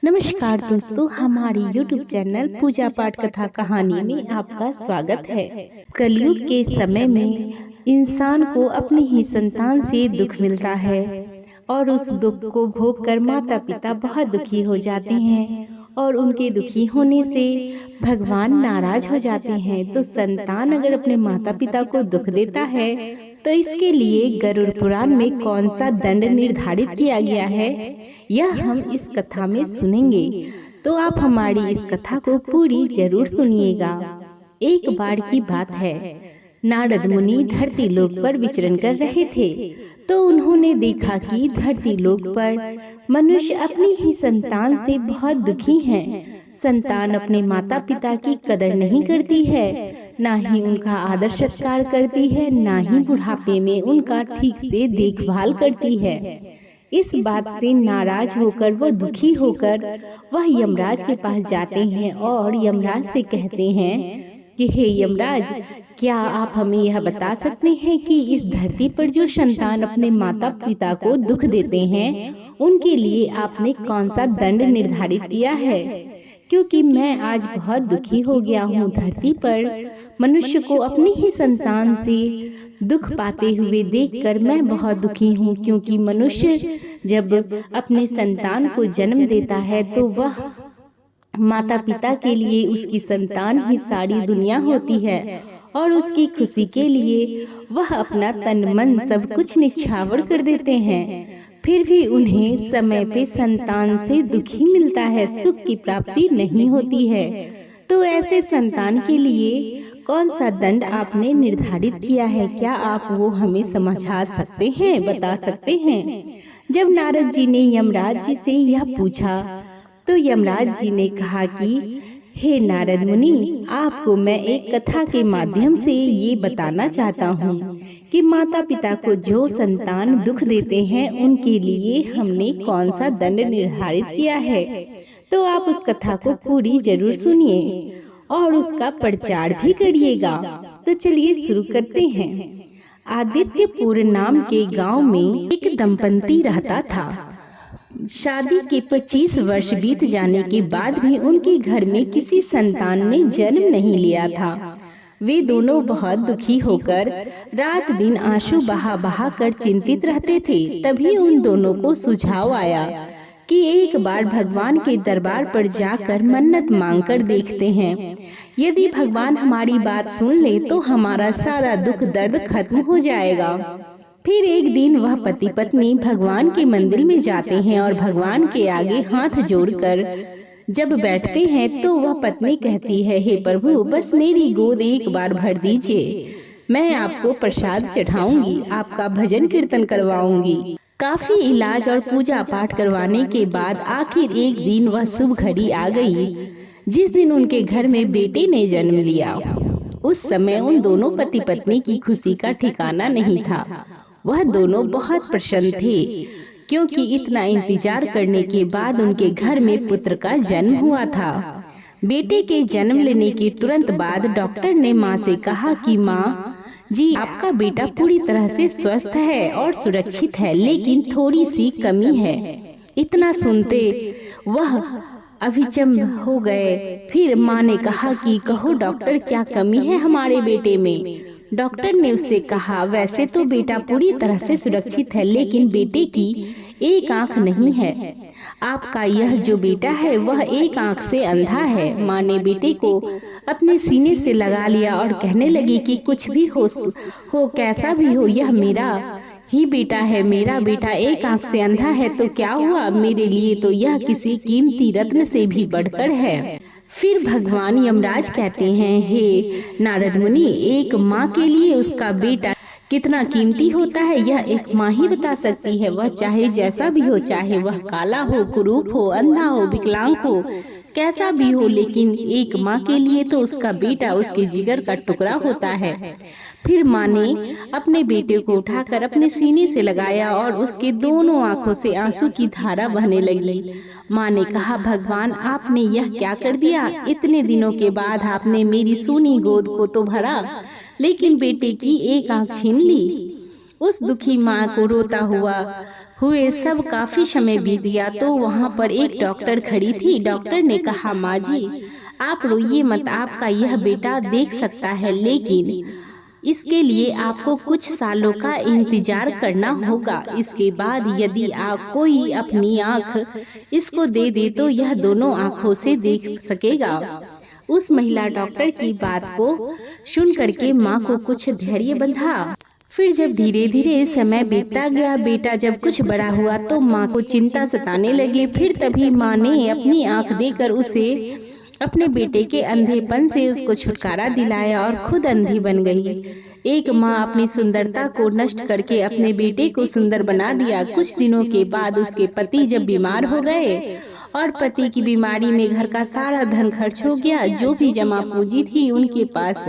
नमस्कार दोस्तों, हमारी YouTube चैनल पूजा पाठ कथा कहानी में आपका स्वागत है। कलयुग के समय में इंसान को अपनी ही संतान से दुख मिलता है और उस दुख को भोग कर माता पिता बहुत दुखी हो जाते हैं और उनके दुखी होने से भगवान नाराज हो जाते हैं। तो संतान अगर अपने माता पिता को दुख देता है तो इसके लिए गरुड़ पुराण में कौन सा दंड निर्धारित किया गया है, यह हम इस कथा में सुनेंगे। तो आप हमारी इस कथा को पूरी जरूर सुनिएगा। एक बार की बात है, नारद मुनि धरती लोक पर विचरण कर रहे थे तो उन्होंने देखा कि धरती लोक पर मनुष्य अपनी ही संतान से बहुत दुखी हैं। संतान अपने माता पिता की कदर नहीं करती है, ना ही उनका आदर सत्कार करती है, ना ही बुढ़ापे में उनका ठीक से देखभाल करती है। इस बात से नाराज होकर वो दुखी होकर वह यमराज के पास जाते हैं और यमराज से कहते हैं कि हे यमराज, क्या आप हमें यह बता सकते हैं कि इस धरती पर जो संतान अपने माता पिता को दुख देते हैं उनके लिए आपने कौन सा दंड निर्धारित किया है? क्योंकि मैं आज बहुत दुखी हो गया हूँ। धरती पर मनुष्य को अपनी ही संतान से दुख पाते हुए देखकर मैं बहुत दुखी हूँ, क्योंकि मनुष्य जब अपने संतान को जन्म देता है तो वह माता पिता के लिए उसकी संतान ही सारी दुनिया होती है और उसकी खुशी के लिए वह अपना तन मन सब कुछ निछावर कर देते हैं। फिर भी उन्हें समय पे संतान से दुख ही मिलता है, सुख की प्राप्ति नहीं होती है। तो ऐसे संतान के लिए कौन सा दंड आपने निर्धारित किया है? क्या आप वो हमें समझा सकते हैं, बता सकते हैं? जब नारद जी ने यमराज जी से यह पूछा तो यमराज जी ने कहा कि हे नारद मुनि, आपको मैं एक कथा के माध्यम से ये बताना चाहता हूँ कि माता पिता को जो संतान दुख देते हैं उनके लिए हमने कौन सा दंड निर्धारित किया है। तो आप उस कथा को पूरी जरूर सुनिए और उसका प्रचार भी करिएगा। तो चलिए शुरू करते हैं। आदित्यपुर नाम के गांव में एक दंपति रहता था। शादी के 25 वर्ष बीत जाने के बाद भी उनके घर में किसी संतान ने जन्म नहीं लिया था। वे दोनों बहुत दुखी होकर रात दिन आंसू बहा बहा कर चिंतित रहते थे। तभी उन दोनों को सुझाव आया कि एक बार भगवान के दरबार पर जाकर मन्नत मांगकर देखते हैं। यदि भगवान हमारी बात सुन ले तो हमारा सारा दुख दर्द खत्म हो जाएगा। फिर एक दिन वह पति पत्नी भगवान के मंदिर में जाते हैं और भगवान के आगे हाथ जोड़कर जब बैठते हैं तो वह पत्नी कहती है, हे प्रभु, बस मेरी गोद एक बार भर दीजिए, मैं आपको प्रसाद चढ़ाऊंगी, आपका भजन कीर्तन करवाऊंगी। काफी इलाज और पूजा पाठ करवाने के बाद आखिर एक दिन वह शुभ घड़ी आ गई जिस दिन उनके घर में बेटे ने जन्म लिया। उस समय उन दोनों पति पत्नी की खुशी का ठिकाना नहीं था। वह दोनों बहुत प्रसन्न थे क्योंकि इतना इंतजार करने के बाद उनके घर में पुत्र का जन्म हुआ था। बेटे के जन्म लेने के तुरंत बाद डॉक्टर ने माँ से कहा कि माँ जी, आपका बेटा पूरी तरह से स्वस्थ है और सुरक्षित है, लेकिन थोड़ी सी कमी है। इतना सुनते वह अभिचंब हो गए। फिर माँ ने कहा कि कहो डॉक्टर, क्या कमी है हमारे बेटे में? डॉक्टर ने उससे कहा, वैसे तो बेटा पूरी तरह से सुरक्षित है, लेकिन बेटे की एक आंख नहीं है। आपका यह जो बेटा है वह एक आंख से अंधा है। माँ ने बेटे को अपने सीने से लगा लिया और कहने लगी कि कुछ भी हो कैसा भी हो, यह मेरा ही बेटा है। मेरा बेटा एक आंख से अंधा है तो क्या हुआ, मेरे लिए तो यह किसी कीमती रत्न से भी बढ़कर है। फिर भगवान यमराज कहते हैं, हे नारद मुनि, एक माँ के लिए उसका बेटा कितना कीमती होता है यह एक माँ ही बता सकती है। वह चाहे जैसा भी हो, चाहे वह काला हो, कुरूप हो, अंधा हो, विकलांग हो, कैसा भी हो, लेकिन एक माँ के लिए तो उसका बेटा उसके जिगर का टुकड़ा होता है। फिर माँ ने अपने बेटे को उठाकर अपने सीने से लगाया और उसके दोनों आंखों से आंसू की धारा बहने लगी। माँ ने कहा, भगवान, आपने यह क्या कर दिया? इतने दिनों के बाद आपने मेरी सूनी गोद को तो भरा, लेकिन बेटे की एक आंख छीन ली। उस दुखी माँ को रोता हुआ हुए सब काफी समय बीत गया तो वहाँ पर एक डॉक्टर खड़ी थी। डॉक्टर ने कहा, माँ जी आप रोइए मत, आपका यह बेटा देख सकता है, लेकिन इसके लिए आपको कुछ सालों का इंतजार करना होगा। इसके बाद यदि आप कोई अपनी आँख इसको दे दे तो यह दोनों आँखों से देख सकेगा। उस महिला डॉक्टर की बात को सुन करके माँ को कुछ धैर्य बंधा। फिर जब धीरे धीरे समय बीतता गया, बेटा जब कुछ बड़ा हुआ तो माँ को चिंता सताने लगी। फिर तभी माँ ने अपनी आँख देकर उसे अपने बेटे के अंधेपन से उसको छुटकारा दिलाया और खुद अंधी बन गई। एक माँ अपनी सुंदरता को नष्ट करके अपने बेटे को सुंदर बना दिया। कुछ दिनों के बाद उसके पति जब बीमार हो गए और पति की बीमारी में घर का सारा धन खर्च हो गया, जो भी जमा पूंजी थी उनके पास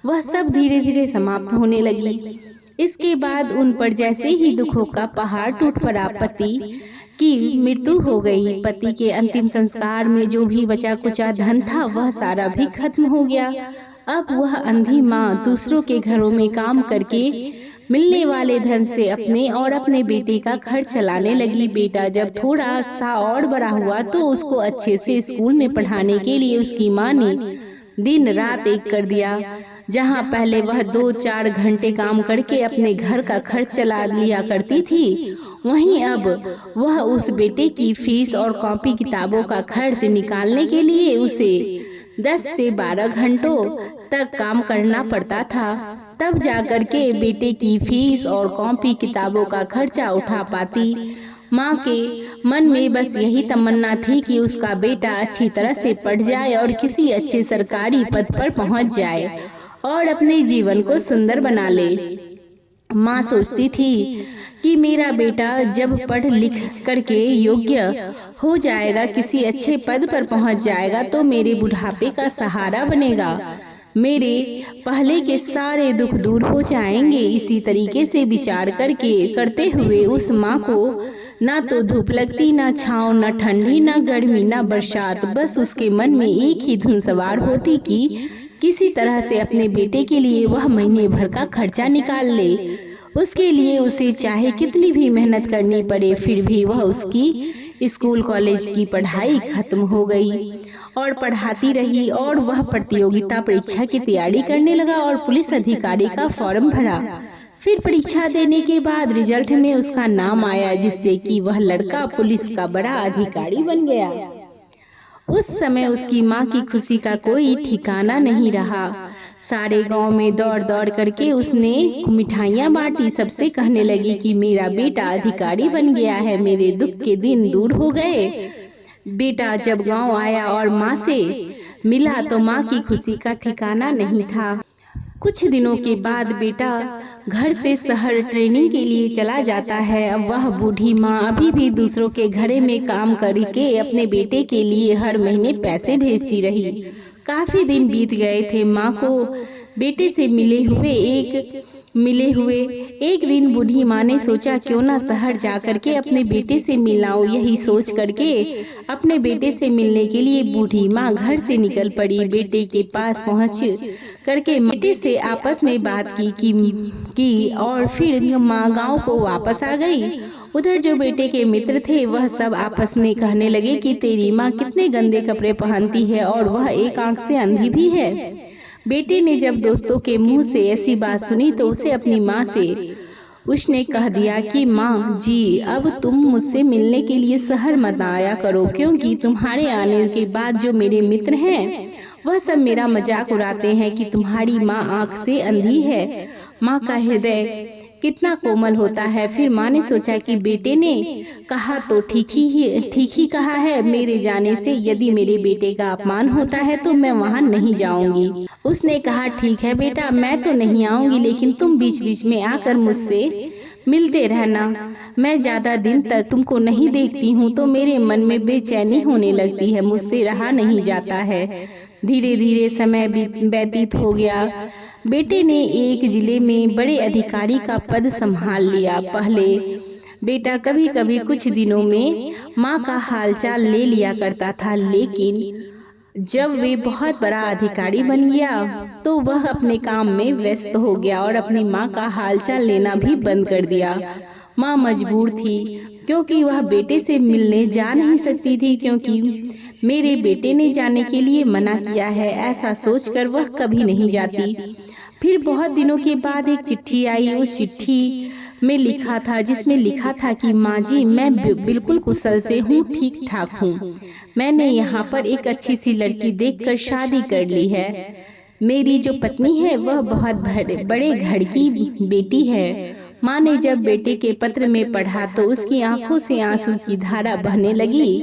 वह सब धीरे धीरे समाप्त होने लगी। इसके बाद उन पर जैसे ही दुखों का पहाड़ टूट पड़ा, पति की मृत्यु हो गई। पति के अंतिम संस्कार में जो भी बचा कुचा धन था वह सारा भी खत्म हो गया। अब वह अंधी माँ दूसरों के घरों में काम करके मिलने वाले धन से अपने और अपने बेटे का खर्च चलाने लगी। बेटा जब थोड़ा सा और बड़ा हुआ तो उसको अच्छे से स्कूल में पढ़ाने के लिए उसकी माँ ने दिन रात एक कर दिया। जहाँ पहले वह 2-4 घंटे काम करके अपने घर का खर्च चला लिया करती थी, वहीं अब वह उस बेटे की फीस और कॉपी किताबों का खर्च निकालने के लिए उसे 10 से 12 घंटों तक काम करना पड़ता था। तब जाकर के बेटे की फीस और कॉपी किताबों का खर्चा उठा पाती। माँ के मन में बस यही तमन्ना थी कि उसका बेटा अच्छी तरह से पढ़ जाए और किसी अच्छे सरकारी पद पर पहुँच जाए और अपने जीवन को सुंदर बना ले। माँ सोचती थी कि मेरा बेटा जब पढ़ लिख करके योग्य हो जाएगा, किसी अच्छे पद पर पहुंच जाएगा तो मेरे बुढ़ापे का सहारा बनेगा, मेरे पहले के सारे दुख दूर हो जाएंगे। इसी तरीके से विचार करते हुए उस माँ को ना तो धूप लगती, ना छाँव, ना ठंडी, ना गर्मी, ना बरसात, बस उसके मन में एक ही धुन सवार होती कि किसी तरह से अपने बेटे के लिए वह महीने भर का खर्चा निकाल ले। उसके लिए उसे चाहे कितनी भी मेहनत करनी पड़े। फिर भी वह उसकी स्कूल कॉलेज की पढ़ाई खत्म हो गई और पढ़ाती रही और वह प्रतियोगिता परीक्षा की तैयारी करने लगा और पुलिस अधिकारी का फॉर्म भरा। फिर परीक्षा देने के बाद रिजल्ट में उसका नाम आया, जिससे कि वह लड़का पुलिस का बड़ा अधिकारी बन गया। उस समय उसकी माँ की खुशी का कोई ठिकाना नहीं रहा। सारे गांव में दौड़ दौड़ करके उसने मिठाइयाँ बांटी, सबसे कहने लगी कि मेरा बेटा अधिकारी बन गया है, मेरे दुख के दिन दूर हो गए। बेटा जब गांव आया और माँ से मिला तो माँ की खुशी का ठिकाना नहीं था। कुछ दिनों के बाद बेटा घर से शहर ट्रेनिंग के लिए चला जाता है। अब वह बूढ़ी माँ अभी भी दूसरों के घरे में काम करके अपने बेटे के लिए हर महीने पैसे भेजती रही। काफी दिन बीत गए थे। माँ को बेटे से मिले हुए एक दिन बूढ़ी माँ ने सोचा क्यों ना शहर जा करके अपने बेटे से मिलाऊं। यही सोच करके अपने बेटे से मिलने के लिए बूढ़ी माँ घर से निकल पड़ी। बेटे के पास पहुँच करके बेटे से आपस में बात की और फिर माँ गांव को वापस आ गई। उधर जो बेटे के मित्र थे वह सब आपस में कहने लगे कि तेरी माँ कितने गंदे कपड़े पहनती है और वह एक आंख से अंधी भी है। बेटे ने जब दोस्तों के मुंह से ऐसी बात सुनी तो उसे अपनी माँ से उसने कह दिया कि माँ जी, अब तुम मुझसे मिलने के लिए शहर मत आया करो, क्योंकि तुम्हारे आने के बाद जो मेरे मित्र हैं वह सब मेरा मजाक उड़ाते हैं कि तुम्हारी माँ आंख से अंधी है। माँ का हृदय कितना कोमल होता है। फिर माँ ने सोचा कि बेटे ने कहा तो ठीक ही कहा है। मेरे जाने से यदि मेरे बेटे का अपमान होता है तो मैं वहाँ नहीं जाऊंगी। उसने कहा ठीक है बेटा, मैं तो नहीं आऊंगी, लेकिन तुम बीच बीच में आकर मुझसे मिलते रहना। मैं ज्यादा दिन तक तुमको नहीं देखती हूँ तो मेरे मन में बेचैनी होने लगती है, मुझसे रहा नहीं जाता है। धीरे धीरे समय व्यतीत हो गया। बेटे ने एक जिले में बड़े अधिकारी का पद संभाल लिया। पहले बेटा कभी कभी कुछ दिनों में माँ का हालचाल ले लिया करता था, लेकिन जब वे बहुत बड़ा अधिकारी बन गया तो वह अपने काम में व्यस्त हो गया और अपनी माँ का हालचाल लेना भी बंद कर दिया। माँ मजबूर थी, क्योंकि वह बेटे से मिलने जा नहीं सकती थी, क्योंकि मेरे बेटे ने जाने के लिए मना किया है। ऐसा सोचकर वह कभी नहीं जाती। फिर बहुत दिनों के बाद एक चिट्ठी आई। उस चिट्ठी में लिखा था, जिसमें लिखा था कि माँ जी, मैं बिल्कुल कुशल से हूँ, ठीक ठाक हूँ। मैंने यहाँ पर एक अच्छी सी लड़की देखकर शादी कर ली है। मेरी जो पत्नी है वह बहुत बड़े घर की बेटी है। माँ ने जब बेटे के पत्र में पढ़ा तो उसकी आंखों से आंसू की धारा बहने लगी।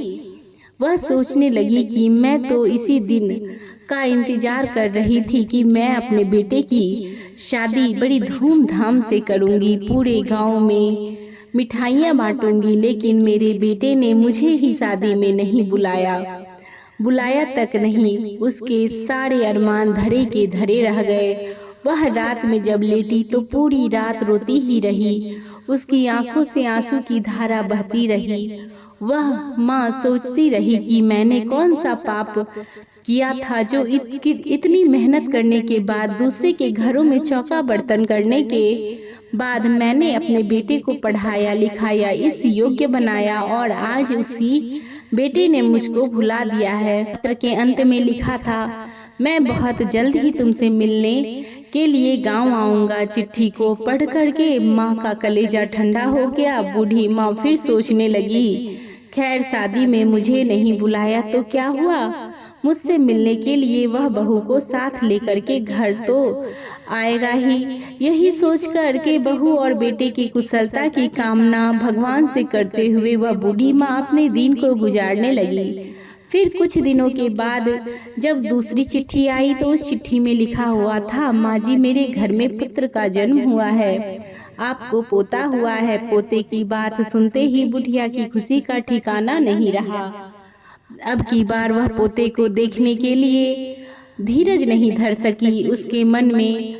वह सोचने लगी कि मैं तो इसी दिन का इंतजार कर रही थी कि मैं अपने बेटे की शादी बड़ी धूमधाम से करूंगी, पूरे गांव में मिठाइयाँ बांटूंगी, लेकिन मेरे बेटे ने मुझे ही शादी में नहीं बुलाया तक नहीं। उसके सारे अरमान धरे के धरे रह गए। वह रात में जब लेटी तो पूरी रात रोती ही रही। उसकी आंखों से आंसू की धारा बहती रही। वह माँ सोचती रही कि मैंने कौन सा पाप किया था जो इतनी मेहनत करने के बाद, दूसरे के घरों में चौका बर्तन करने के बाद मैंने अपने बेटे को पढ़ाया लिखाया, इस योग्य बनाया, और आज उसी बेटे ने मुझको भुला दिया है। पत्र के अंत में लिखा था, मैं बहुत जल्द ही तुमसे मिलने के लिए गांव आऊंगा। चिट्ठी को पढ़ करके माँ का कलेजा ठंडा हो गया। बूढ़ी माँ फिर सोचने लगी, खैर शादी में मुझे नहीं बुलाया तो क्या हुआ, मुझसे मिलने के लिए वह बहू को साथ लेकर के घर तो आएगा ही। यही सोचकर के बहू और बेटे की कुशलता की कामना भगवान से करते हुए वह बूढ़ी माँ अपने दिन को गुजारने लगी। फिर कुछ दिनों के बाद जब दूसरी चिट्ठी आई तो उस चिट्ठी में लिखा हुआ था, माँ जी, मेरे घर में पुत्र का जन्म हुआ है, आपको पोता हुआ है। पोते की बात सुनते ही बुढ़िया की खुशी का ठिकाना नहीं रहा। अब की बार वह पोते को देखने के लिए धीरज नहीं धर सकी। उसके मन में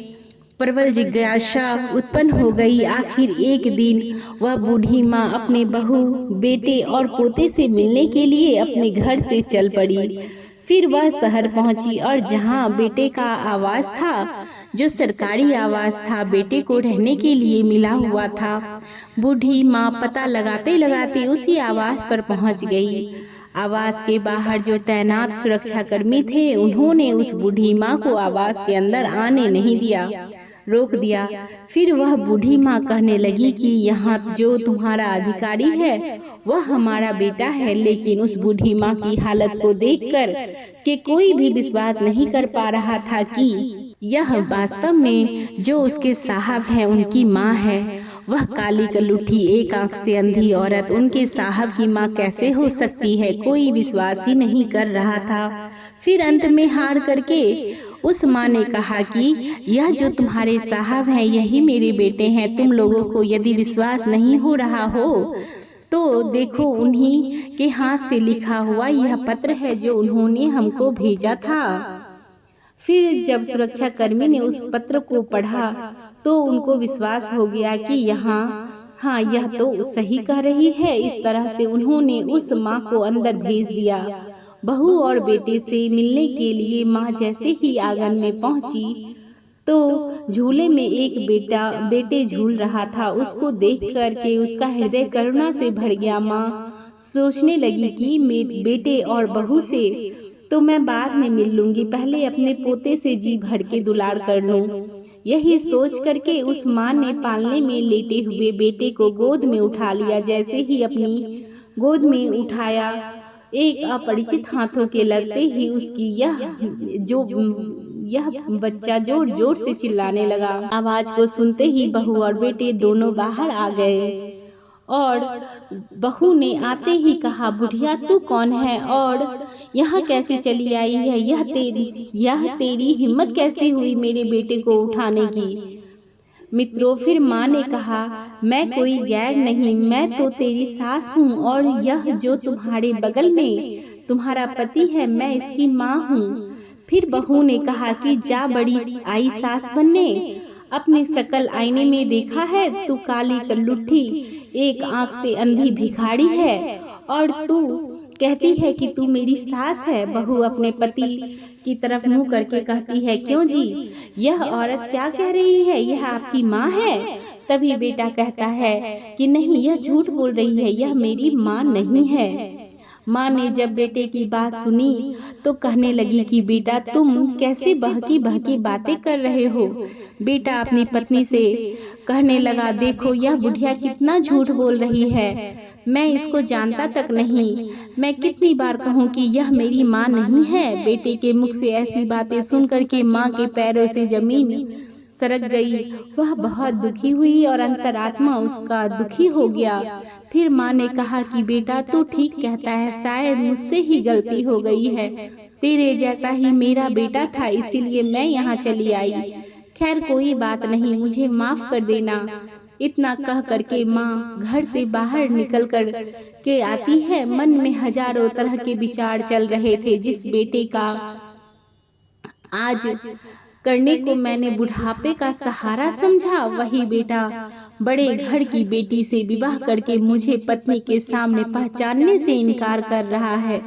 प्रबल जिज्ञासा उत्पन्न हो गई। आखिर एक दिन वह बूढ़ी माँ अपने बहू, बेटे और पोते से मिलने के लिए अपने घर से चल पड़ी। फिर वह शहर पहुंची और जहां बेटे का आवास था, जो सरकारी आवास था, बेटे को रहने के लिए मिला हुआ था, बूढ़ी माँ पता लगाते लगाते उसी आवास पर पहुंच गई। आवास के बाहर जो तैनात सुरक्षाकर्मी थे, उन्होंने उस बूढ़ी माँ को आवास के अंदर आने नहीं दिया, रोक दिया। फिर वह बूढ़ी माँ कहने लगी कि यहाँ जो तुम्हारा अधिकारी है वह हमारा बेटा है। लेकिन उस बूढ़ी माँ की हालत को देखकर के कोई भी विश्वास नहीं कर पा रहा था कि यह वास्तव में जो उसके साहब हैं उनकी माँ है। वह काली कलुठी, एक आंख से अंधी औरत उनके साहब की माँ कैसे हो सकती है, कोई विश्वास ही नहीं कर रहा था। फिर अंत में हार करके उस माँ ने कहा कि यह जो तुम्हारे साहब हैं यही मेरे बेटे हैं। तुम लोगों को यदि विश्वास नहीं हो रहा हो तो देखो, उन्हीं के हाथ से लिखा हुआ यह पत्र है जो उन्होंने हमको भेजा था। फिर जब सुरक्षा कर्मी ने उस पत्र को पढ़ा तो उनको विश्वास हो गया कि हाँ, यह तो सही कह रही है। इस तरह से उन्होंने उस माँ को अंदर भेज दिया। बहू और बेटे से मिलने के लिए माँ जैसे ही आंगन में पहुंची तो झूले में एक बेटे झूल रहा था। उसको देख करके उसका हृदय करुणा से भर गया। माँ सोचने लगी कि मेरे बेटे और बहू से तो मैं बाद में मिल लूंगी, पहले अपने पोते से जी भर के दुलार कर लूं। यही सोच करके उस माँ ने पालने में लेटे हुए बेटे को गोद में उठा लिया। जैसे ही अपनी गोद में उठाया, एक अपरिचित हाथों के लगते ही उसकी यह बच्चा जोर जोर से चिल्लाने लगा। आवाज को सुनते ही बहू और बेटे दोनों बाहर आ गए और बहू ने आते ही कहा, बुढ़िया तू कौन है और यहाँ कैसे चली आई है? यह तेरी हिम्मत कैसे हुई मेरे बेटे को उठाने की? मित्रों, फिर माँ ने कहा, मैं कोई गैर नहीं, मैं तो तेरी सास हूँ और यह जो तुम्हारे बगल में तुम्हारा पति है, मैं इसकी माँ हूँ। फिर बहू ने कहा कि जा बड़ी आई सास बनने, अपनी शकल आईने में देखा है, तू काली कल्लुठी, एक आंख से अंधी भिखारी है और तू कहती है कि तू मेरी सास है। बहू अपने पति की तरफ मुंह करके कहती है, क्यों जी, यह औरत क्या कह रही है? यह आपकी माँ है? तभी बेटा कहता है कि नहीं, यह झूठ बोल रही है, यह मेरी माँ नहीं है। माँ ने जब बेटे की बात सुनी तो कहने लगी कि बेटा, तुम कैसे बहकी बहकी बातें कर रहे हो। बेटा अपनी पत्नी से कहने लगा, देखो यह बुढ़िया कितना झूठ बोल रही है, मैं इसको जानता तक नहीं, मैं कितनी बार कहूँ कि यह मेरी माँ नहीं है। बेटे के मुख से ऐसी बातें सुनकर के माँ के पैरों से जमीन सरक गई। वह बहुत दुखी हुई और अंतरात्मा उसका दुखी हो गया। फिर माँ ने कहा कि बेटा, तू ठीक कहता है, शायद मुझसे ही गलती हो गई है, तेरे जैसा ही मेरा बेटा था, इसीलिए मैं यहाँ चली आई। खैर कोई बात नहीं, मुझे माफ कर देना। इतना कह करके माँ घर से बाहर निकल कर के आती है। मन में हजारों तरह के विचार चल रहे थे। जिस बेटे का आज करने को मैंने बुढ़ापे का सहारा समझा, वही बेटा बड़े घर की बेटी से विवाह करके मुझे पत्नी के सामने पहचानने से इनकार कर रहा है।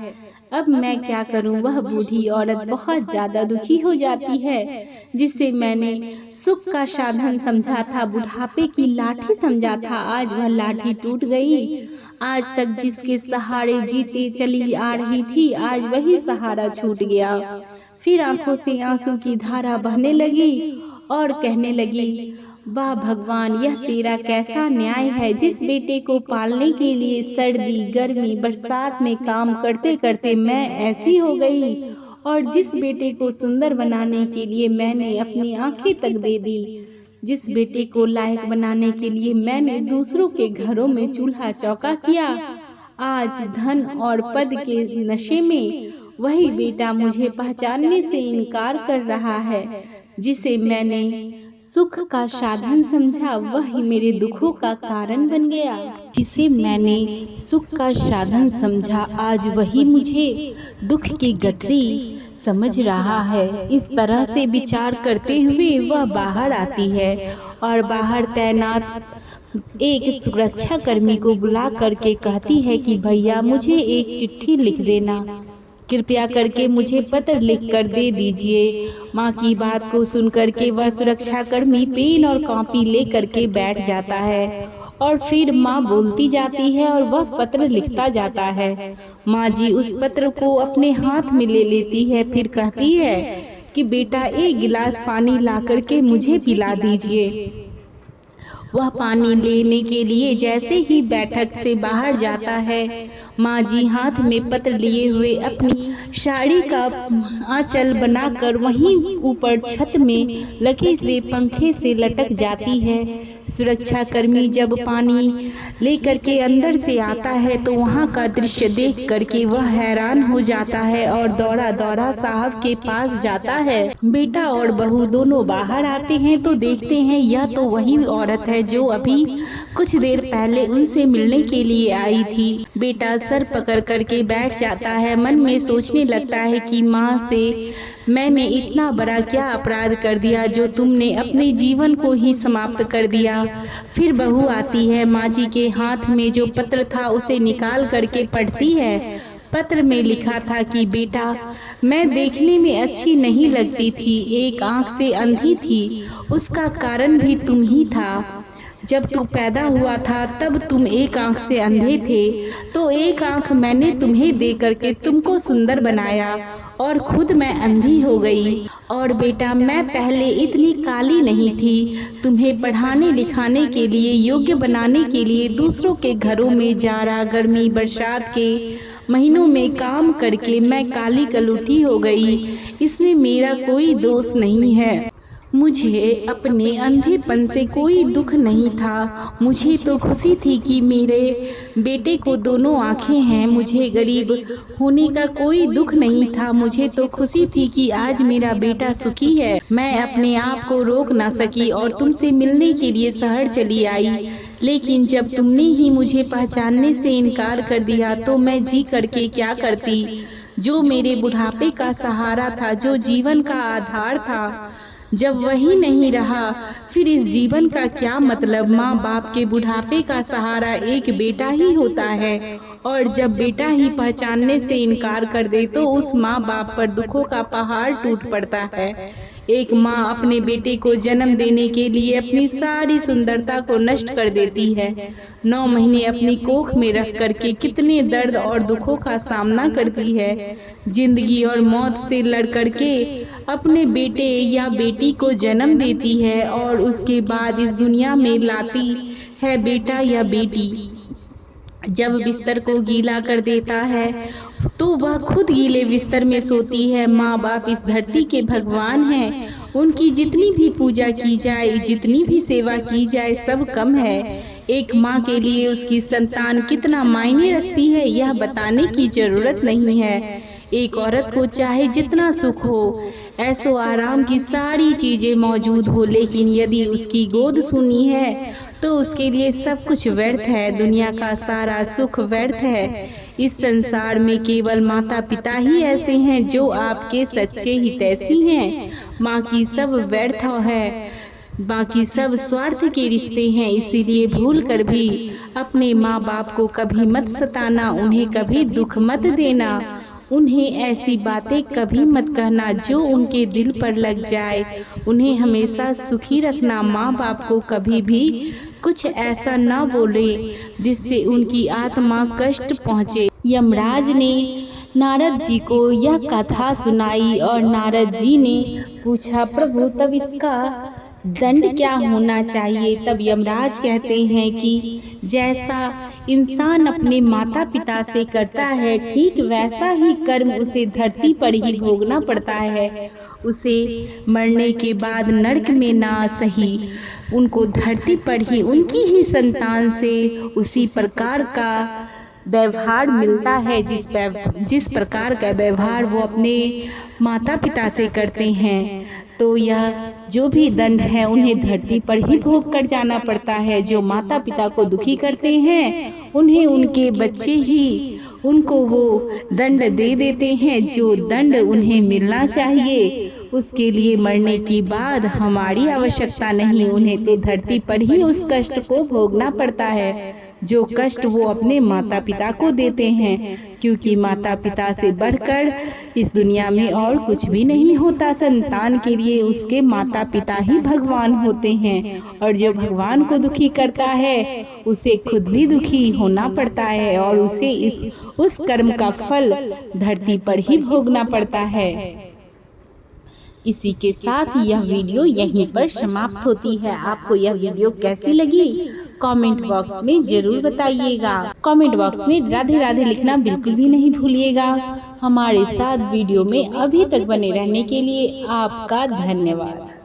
अब मैं क्या करूं? वह बूढ़ी औरत बहुत ज्यादा दुखी हो जाती है। जिसे मैंने सुख का साधन समझा था, बुढ़ापे की लाठी समझा था, आज वह लाठी टूट गई। आज तक जिसके सहारे जीते चली आ रही थी, आज वही सहारा छूट गया। फिर आंखों से आंसू की धारा बहने लगी और कहने लगी, वाह भगवान, यह तेरा कैसा न्याय है। जिस बेटे को पालने के लिए सर्दी गर्मी बरसात में काम करते करते मैं ऐसी हो गई, और जिस बेटे को सुंदर बनाने के लिए मैंने अपनी आंखें तक दे दी, जिस बेटे को लायक बनाने के लिए मैंने दूसरों के घरों में चूल्हा चौका किया, आज धन और पद के नशे में वही बेटा मुझे पहचानने से इनकार कर रहा है। जिसे मैंने सुख का साधन समझा, वही मेरे दुखों का कारण बन गया। जिसे मैंने सुख का साधन समझा, आज वही मुझे दुख की गठरी समझ रहा है। इस तरह से विचार करते हुए वह बाहर आती है और बाहर तैनात एक सुरक्षा कर्मी को बुला करके कहती है कि भैया, मुझे एक चिट्ठी लिख देना, कृपया करके मुझे पत्र लिख कर दे दीजिए। माँ की बात को सुनकर के वह सुरक्षा कर्मी पेन और कॉपी ले करके बैठ जाता है और फिर माँ बोलती जाती है और वह पत्र लिखता जाता है। माँ जी उस पत्र को अपने हाथ में ले लेती है, फिर कहती है कि बेटा, एक गिलास पानी ला करके मुझे पिला दीजिए। वह पानी लेने के लिए जैसे ही बैठक से बाहर जाता है, माँ जी हाथ में पत्र लिए हुए अपनी साड़ी का आंचल बनाकर वहीं ऊपर छत में लगे हुए पंखे से लटक जाती है। सुरक्षा कर्मी जब पानी लेकर के अंदर से आता है तो वहाँ का दृश्य देख करके वह हैरान हो जाता है और दौड़ा दौड़ा साहब के पास जाता है। बेटा और बहू दोनों बाहर आते हैं तो देखते हैं यह तो वही औरत है जो अभी कुछ देर पहले उनसे मिलने के लिए आई थी। बेटा सर पकड़ करके बैठ जाता है, मन में सोचने लगता है कि माँ से मैंने इतना बड़ा क्या अपराध कर दिया जो तुमने अपने जीवन को ही समाप्त कर दिया। फिर बहू आती है, माँ जी के हाथ में जो पत्र था उसे निकाल करके पढ़ती है। पत्र में लिखा था कि बेटा, मैं देखने में अच्छी नहीं लगती थी, एक आंख से अंधी थी, उसका कारण भी तुम ही था। जब तू पैदा हुआ था तब तुम एक आंख से अंधे थे, तो एक आंख मैंने तुम्हें दे करके तुमको सुंदर बनाया और खुद मैं अंधी हो गई। और बेटा, मैं पहले इतनी काली नहीं थी, तुम्हें पढ़ाने लिखाने के लिए योग्य बनाने के लिए दूसरों के घरों में जाड़ा गर्मी बरसात के महीनों में काम करके मैं काली कलूटी हो गई। इसमें मेरा कोई दोष नहीं है, मुझे अपने अंधेपन से कोई दुख नहीं था। मुझे तो खुशी थी कि मेरे बेटे को दोनों आँखें हैं। मुझे गरीब होने का कोई दुख नहीं था। मुझे तो खुशी थी कि आज मेरा बेटा सुखी है। मैं अपने आप को रोक ना सकी और तुमसे मिलने के लिए शहर चली आई, लेकिन जब तुमने ही मुझे पहचानने से इनकार कर दिया तो मैं जी करके क्या करती। जो मेरे बुढ़ापे का सहारा था, जो जीवन का आधार था, जब वही नहीं रहा फिर इस जीवन का क्या मतलब। माँ बाप के बुढ़ापे का सहारा एक बेटा ही होता है, और जब बेटा ही पहचानने से इनकार कर दे तो उस माँ बाप पर दुखों का पहाड़ टूट पड़ता है। एक माँ अपने बेटे को जन्म देने के लिए अपनी सारी सुंदरता को नष्ट कर देती है। 9 महीने अपनी कोख में रख करके कितने दर्द और दुखों का सामना करती है। जिंदगी और मौत से लड़ करके अपने बेटे या बेटी को जन्म देती है और उसके बाद इस दुनिया में लाती है बेटा या बेटी। जब बिस्तर को गीला कर देता है तो वह खुद गीले बिस्तर में सोती है। माँ बाप इस धरती के भगवान हैं। उनकी जितनी भी पूजा की जाए, जितनी भी सेवा की जाए, सब कम है। एक माँ के लिए उसकी संतान कितना मायने रखती है यह बताने की जरूरत नहीं है। एक औरत को चाहे जितना सुख हो, ऐसो आराम की सारी चीजें मौजूद हो, लेकिन यदि उसकी गोद सुनी है तो उसके लिए सब कुछ व्यर्थ है। दुनिया का सारा सुख व्यर्थ है। इस संसार में केवल माता पिता ही ऐसे हैं जो आपके सच्चे हितैषी हैं। बाकी सब व्यर्थ है, बाकी सब स्वार्थ के रिश्ते हैं। इसीलिए भूल कर भी अपने माँ बाप को कभी मत सताना, उन्हें कभी दुख मत देना, उन्हें ऐसी बातें कभी मत कहना जो उनके दिल पर लग जाए। उन्हें हमेशा सुखी रखना। माँ बाप को कभी भी कुछ ऐसा न बोले जिससे उनकी आत्मा कष्ट पहुँचे। यमराज ने नारद जी को यह कथा सुनाई और नारद जी ने पूछा, प्रभु तब इसका दंड क्या होना चाहिए? तब यमराज कहते हैं कि जैसा इंसान अपने माता पिता से करता है, ठीक वैसा ही कर्म उसे धरती पर ही भोगना पड़ता है। उसे मरने के बाद नरक में ना सही, उनको धरती पर ही उनकी ही संतान से उसी प्रकार का व्यवहार मिलता है जिस प्रकार का व्यवहार वो अपने माता पिता से करते हैं। तो यह जो भी दंड है उन्हें धरती पर ही भोग कर जाना पड़ता है। जो माता पिता को दुखी करते हैं उन्हें उनके बच्चे ही उनको वो दंड दे देते हैं जो दंड उन्हें मिलना चाहिए। उसके लिए मरने के बाद हमारी आवश्यकता नहीं, उन्हें तो धरती पर ही उस कष्ट को भोगना पड़ता है जो कष्ट वो अपने माता पिता को देते हैं। क्योंकि माता पिता से बढ़कर इस दुनिया में और कुछ भी नहीं होता। संतान के लिए उसके माता पिता ही भगवान होते हैं और जो भगवान को दुखी करता है उसे खुद भी दुखी होना पड़ता है और उसे उस कर्म का फल धरती पर ही भोगना पड़ता है। इसी के साथ यह वीडियो यहीं पर समाप्त होती है। आपको यह वीडियो कैसी लगी कमेंट बॉक्स में जरूर बताइएगा। कमेंट बॉक्स में राधे राधे लिखना बिल्कुल भी नहीं भूलिएगा। हमारे साथ वीडियो में अभी तक बने रहने के लिए आपका धन्यवाद।